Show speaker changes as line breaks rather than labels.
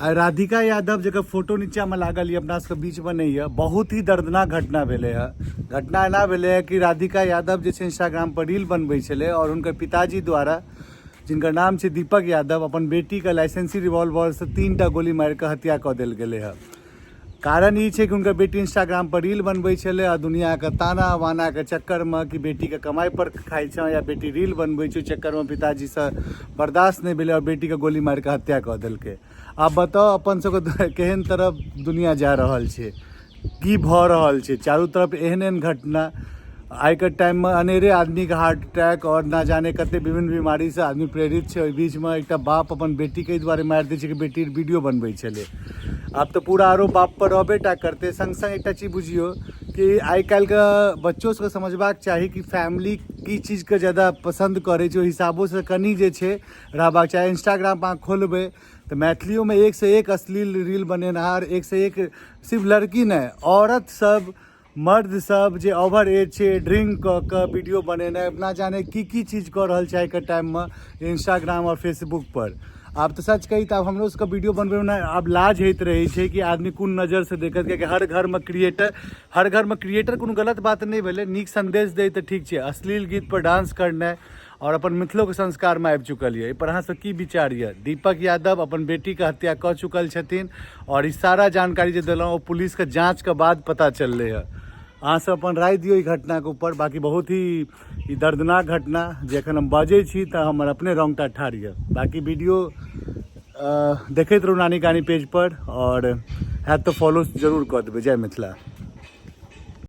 राधिका यादव जगह फोटो नीचा में लागल अपना सबके बीच में नहीं है, बहुत ही दर्दनाक घटना भेले है। घटना एना भेले है कि राधिका यादव जो इंस्टाग्राम पर रील बनबे छले और उनके पिताजी द्वारा, जिनका नाम है दीपक यादव, अपन बेटी का लाइसेंसी रिवॉल्वर से 3टा गोली मार के हत्या कर दिल गए है। कारण ये है कि उनका बेटी इंस्टाग्राम पर रील बनबे छले और दुनिया के ताना वाना के चक्कर में कि बेटी के कमाई पर खाई छ या बेटी रील बनबे चक्कर में पिताजी से बर्दाश्त नहीं भेले और बेटी के गोली मार के हत्या कर दिल के। आप बताओ अपन सबके केहन तरफ दुनिया जा रहल छै, की भ रहल छै। चारू तरफ एहन एहन घटना आई के टाइम में अनेरे आदमी के हार्ट अटैक और ना जाने कते विभिन्न बीमारी से आदमी प्रेरित छै। ओहि बीच में एक बाप अपन बेटी के द्वारे मार दै छै कि बेटी वीडियो बनबै छलै। आब तो पूरा आरोप बाप पर रहबेटा करते। संग संग एक चीज बुझियो कि आई काल्हि के बच्चों सबके समझबाक चाही कि फैमिली की चीज के ज़्यादा पसंद करे छै, हिसाबों से कनी जे छै रहबाक चाही। इंस्टाग्राम पर खोलबे तो मैथिलियों में एक से एक अश्लील रील बनेनहार, एक से एक सिर्फ लड़की नहीं औरत सब मर्द सब जे ओवर एज छे ड्रिंक क वीडियो बनेना ना जाने की चीज़ कर रहल छै के टाइम में इंस्टाग्राम और फेसबुक पर। आप तो सच कही तो हम लोग उसका वीडियो बनबे में अब लाज होत रही है कि आदमी कौन नज़र से देखत कि हर घर में क्रिएटर कोनो गलत बात नहीं भेले, नीक संदेश दे तो ठीक है। अश्लील गीत पर डांस करना और अपन मिथिलो के संस्कार में आबि चुकल है। पर अहाँ सब की विचार है? दीपक यादव अपन बेटी के हत्या कर चुकल छथिन और ई सारा जानकारी जो दिलौं पुलिस के जांच के बाद पता चलले है। अहाँ सब अपन राय दियो ई घटना के ऊपर। बाकी बहुत ही दर्दनाक घटना जखन हम बाजै छी तो हमर अपने रोंगटा ठाढ़ है। बाकी वीडियो देखैत रहू नानी कहानी पेज पर और है तो फॉलो जरूर कर देबै। जय मिथिला।